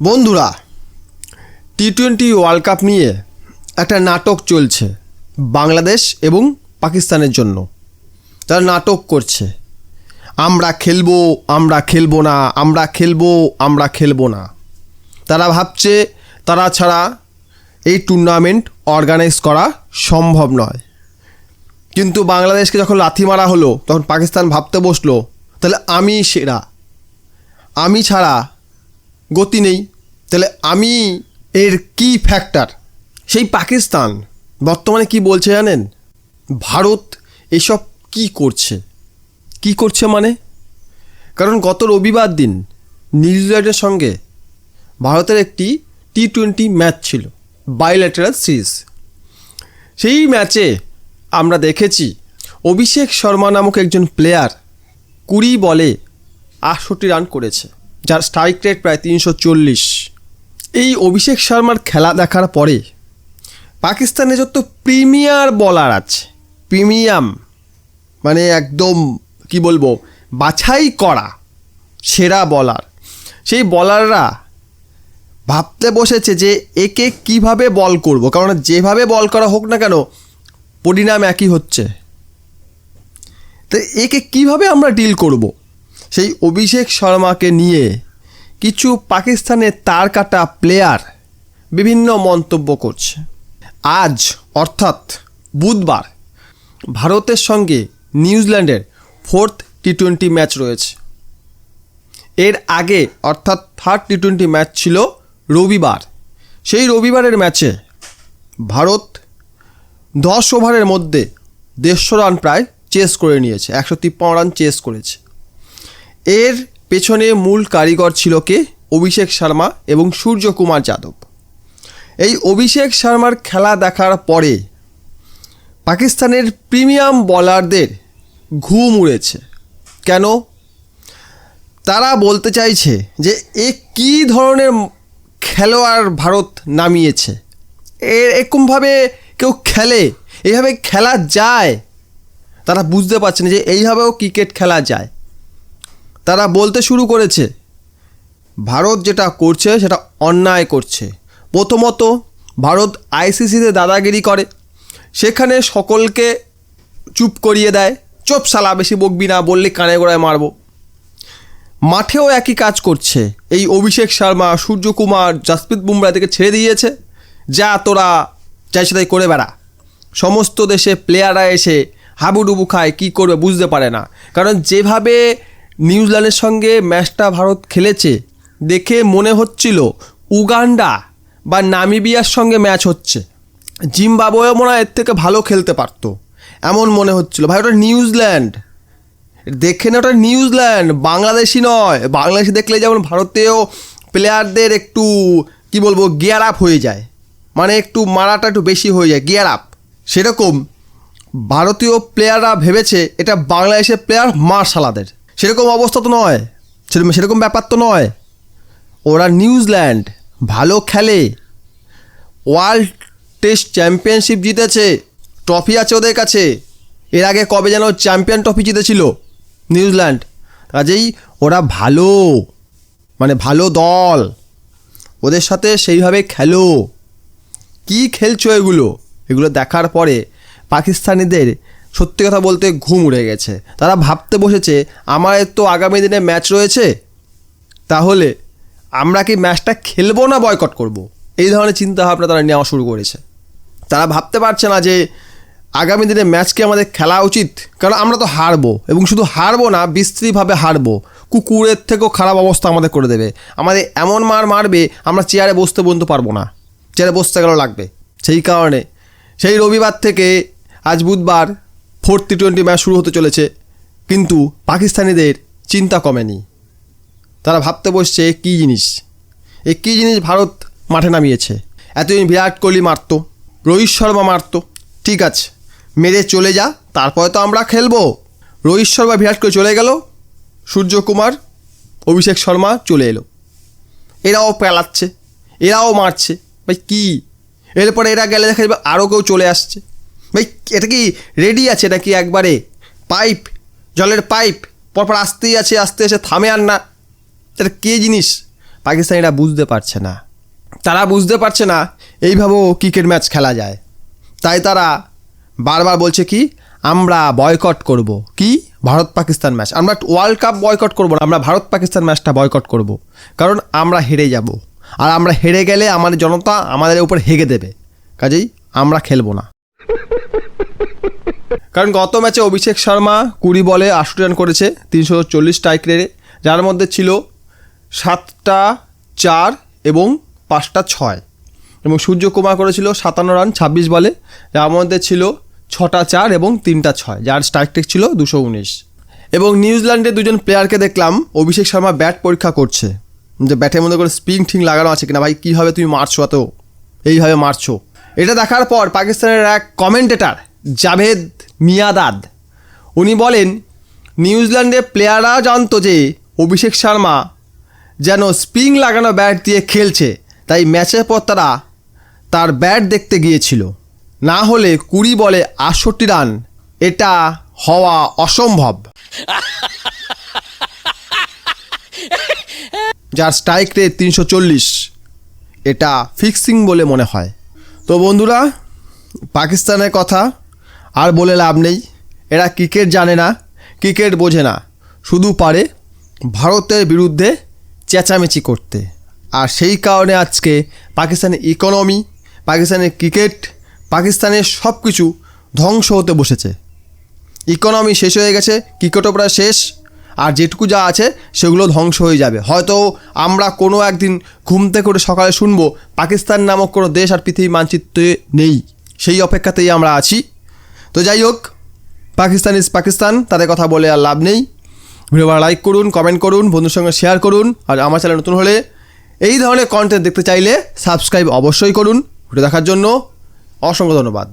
বন্ধুরা, টি-20 world cup নিয়ে একটা নাটক চলছে বাংলাদেশ এবং পাকিস্তানের জন্য। তারা নাটক করছে, আমরা খেলবো, আমরা খেলবো না, আমরা খেলবো, আমরা খেলবো না। তারা ভাবছে তারা ছাড়া এই টুর্নামেন্ট অর্গানাইজ করা সম্ভব নয়। কিন্তু বাংলাদেশকে যখন লাথি মারা হলো তখন পাকিস্তান ভাবতে বসলো, তাহলে আমি সেরা, আমি ছাড়া গতি নেই, তাহলে আমি এর কি ফ্যাক্টর। সেই পাকিস্তান বর্তমানে কি বলছে জানেন? ভারত এসব কি করছে মানে, কারণ গত রবিবার দিন নিউজিল্যান্ডের সঙ্গে ভারতের একটি টি-20 ম্যাচ ছিল, বাইল্যাটারাল সিরিজ। সেই ম্যাচে আমরা দেখেছি অভিষেক শর্মা নামক একজন প্লেয়ার 20 বলে 68 রান করেছে, যার স্ট্রাইক রেট প্রায় 340। এই অভিষেক শর্মার খেলা দেখার পরে পাকিস্তানে যত প্রিমিয়ার বলার আছে, প্রিমিয়াম মানে একদম কি বলবো, বাছাই করা সেরা বলার, সেই বলাররা ভাবতে বসেছে যে একে কিভাবে বল করব, কারণ যেভাবে বল করা হোক না কেন পরিণাম একই হচ্ছে। তো একে কিভাবে আমরা ডিল করব, সেই অভিষেক শর্মাকে নিয়ে কিছু পাকিস্তানের তার কাটা প্লেয়ার বিভিন্ন মন্তব্য করছে। আজ অর্থাৎ বুধবার ভারতের সঙ্গে নিউজিল্যান্ডের 4th টি-20 ম্যাচ রয়েছে। এর আগে অর্থাৎ 3rd টি-20 ম্যাচ ছিল রবিবার। সেই রবিবারের ম্যাচে ভারত 10 ওভারের মধ্যে 150 রান প্রায় চেস করে নিয়েছে, 153 রান চেস করেছে। এর পেছনে মূল কারিগর ছিল কে? অভিষেক শর্মা এবং সূর্যকুমার যাদব। এই অভিষেক শর্মার খেলা দেখার পরে পাকিস্তানের প্রিমিয়াম বলারদের ঘুম উড়েছে। কেন? তারা বলতে চাইছে যে এ কী ধরনের খেলোয়াড় ভারত নামিয়েছে, এরকমভাবে কেউ খেলে, এইভাবে খেলা যায়? তারা বুঝতে পারছে না যে এইভাবেও ক্রিকেট খেলা যায়। তারা বলতে শুরু করেছে ভারত যেটা করছে সেটা অন্যায় করছে। প্রথমত ভারত আইসিসিতে দাদাগিরি করে, সেখানে সকলকে চুপ করিয়ে দেয়, চুপ শালা, বেশি বকবি না, বললে কানে গোড়ায় মারবো। মাঠেও একই কাজ করছে। এই অভিষেক শর্মা, সূর্যকুমার, জসপ্রীত বুমরা থেকে ছেড়ে দিয়েছে, যা তোরা চাইছে তাই করে বেড়া। সমস্ত দেশে প্লেয়াররা এসে হাবুডুবু খায়, কী করবে বুঝতে পারে না। কারণ যেভাবে নিউজিল্যান্ডের সঙ্গে ম্যাচটা ভারত খেলেছে দেখে মনে হচ্ছিল উগান্ডা বা নামিবিয়ার সঙ্গে ম্যাচ হচ্ছে। জিম্বাবুয়ে মনে হয় এর থেকে ভালো খেলতে পারতো, এমন মনে হচ্ছিল। ভাই ওটা নিউজিল্যান্ড, দেখে না, ওটা নিউজিল্যান্ড, বাংলাদেশি নয়। বাংলাদেশি দেখলে যেমন ভারতীয় প্লেয়ারদের একটু কি বলবো গিয়ার আপ হয়ে যায়, মানে একটু মারাটা একটু বেশি হয়ে যায়, গিয়ার আপ। সেরকম ভারতীয় প্লেয়াররা ভেবেছে এটা বাংলাদেশের প্লেয়ার, মার শালাদের। সেরকম অবস্থা তো নয়, সেরকম ব্যাপার তো নয়। ওরা নিউজিল্যান্ড, ভালো খেলে, ওয়ার্ল্ড টেস্ট চ্যাম্পিয়নশিপ জিতেছে, ট্রফি আছে ওদের কাছে। এর আগে কবে যেন চ্যাম্পিয়ন ট্রফি জিতেছিল নিউজিল্যান্ড। কাজেই ওরা ভালো, মানে ভালো দল, ওদের সাথে সেইভাবে খেলো। কি খেলছো এগুলো দেখার পরে পাকিস্তানিদের সত্যি কথা বলতে ঘুম উড়ে গেছে। তারা ভাবতে বসেছে আমাদের তো আগামী দিনে ম্যাচ রয়েছে, তাহলে আমরা কি ম্যাচটা খেলবো না বয়কট করব, এই ধরনের চিন্তাভাবনা তারা নেওয়া শুরু করেছে। তারা ভাবতে পারছে না যে আগামী দিনে ম্যাচকে আমাদের খেলা উচিত, কারণ আমরা তো হারবো, এবং শুধু হারবো না, বিশ্রীভাবে হারবো। কুকুরের থেকেও খারাপ অবস্থা আমাদের করে দেবে, আমাদের এমন মারবে আমরা চেয়ারে বসতে পর্যন্ত পারবো না, চেয়ারে বসতে গেলেও লাগবে। সেই কারণে সেই রবিবার থেকে আজ বুধবার 4th টি-20 ম্যাচ শুরু হতে চলেছে, কিন্তু পাকিস্তানিদের চিন্তা কমেনি। তারা ভাবতে বসছে কী জিনিস ভারত মাঠে নামিয়েছে। এতদিন বিরাট কোহলি মারত, রোহিত শর্মা মারত, ঠিক আছে মেরে চলে যা, তারপরে তো আমরা খেলবো। রোহিত শর্মা, বিরাট কোহলি চলে গেল, সূর্যকুমার, অভিষেক শর্মা চলে এলো, এরাও পেলাচ্ছে, এরাও মারছে। ভাই কী, এরপরে এরা গেলে দেখা যাবে আরও কেউ চলে আসছে। ভাই এটা কি রেডি আছে নাকি? একবারে পাইপ, জলের পাইপ পরপর আসতেই আছে, আসতে এসে থামে আর না। এটা কে জিনিস? পাকিস্তানিরা বুঝতে পারছে না। তারা বুঝতে পারছে না এইভাবেও ক্রিকেট ম্যাচ খেলা যায়। তাই তারা বারবার বলছে কি, আমরা বয়কট করব। কি? ভারত পাকিস্তান ম্যাচ। আমরা ওয়ার্ল্ড কাপ বয়কট করব না, আমরা ভারত পাকিস্তান ম্যাচটা বয়কট করব। কারণ আমরা হেরে যাব, আর আমরা হেরে গেলে আমাদের জনতা আমাদের উপর হেগে দেবে। কাজেই আমরা খেলবো না। কারণ গত ম্যাচে অভিষেক শর্মা 20 বলে 68 রান করেছে 340 স্ট্রাইক রেটে, যার মধ্যে ছিল 7টা 4 এবং 5টা 6, এবং সূর্যকুমার করেছিল 57 রান 26 বলে, যার মধ্যে ছিল 6টা 4 এবং 3টা 6, যার স্ট্রাইক রেট ছিল 219। এবং নিউজিল্যান্ডের দুজন প্লেয়ারকে দেখলাম অভিষেক শর্মা ব্যাট পরীক্ষা করছে, যে ব্যাটের মধ্যে করে স্প্রিং ঠিক লাগানো আছে কিনা। ভাই কীভাবে তুমি মারছো, এত এইভাবে মারছো? এটা দেখার পর পাকিস্তানের এক কমেন্টেটার জাভেদ মিয়াদাদ উনি বলেন, নিউজিল্যান্ডের প্লেয়াররা জানতো যে অভিষেক শর্মা যেন স্প্রিং লাগানো ব্যাট দিয়ে খেলছে, তাই ম্যাচের পর তারা তার ব্যাট দেখতে গিয়েছিল। না হলে 20 বলে 68 রান এটা হওয়া অসম্ভব, যার স্ট্রাইক রেট 340। এটা ফিক্সিং বলে মনে হয়। তো বন্ধুরা, পাকিস্তানের কথা আর বলে লাভ নেই। এরা ক্রিকেট জানে না, ক্রিকেট বোঝে না, শুধু পারে ভারতের বিরুদ্ধে চেঁচামেচি করতে। আর সেই কারণে আজকে পাকিস্তানের ইকোনমি, পাকিস্তানের ক্রিকেট, পাকিস্তানের সব কিছু ধ্বংস হতে বসেছে। ইকোনমি শেষ হয়ে গেছে, ক্রিকেটও প্রায় শেষ, আর যেটুকু যা আছে সেগুলো ধ্বংস হয়ে যাবে। হয়তো আমরা কোনো একদিন ঘুম থেকে করে সকালে শুনবো পাকিস্তান নামক কোনো দেশ আর পৃথিবীর মানচিত্রে নেই, সেই অপেক্ষাতেই আমরা আছি। তো যাই হোক, পাকিস্তান ইজ পাকিস্তান, তাদের কথা বলে আর লাভ নেই। ভিডিও লাইক করুন, কমেন্ট করুন, বন্ধুর সঙ্গে শেয়ার করুন, আর আমার চ্যানেল নতুন হলে এই ধরনের কন্টেন্ট দেখতে চাইলে সাবস্ক্রাইব অবশ্যই করুন। ভিডিও দেখার জন্য অসংখ্য ধন্যবাদ।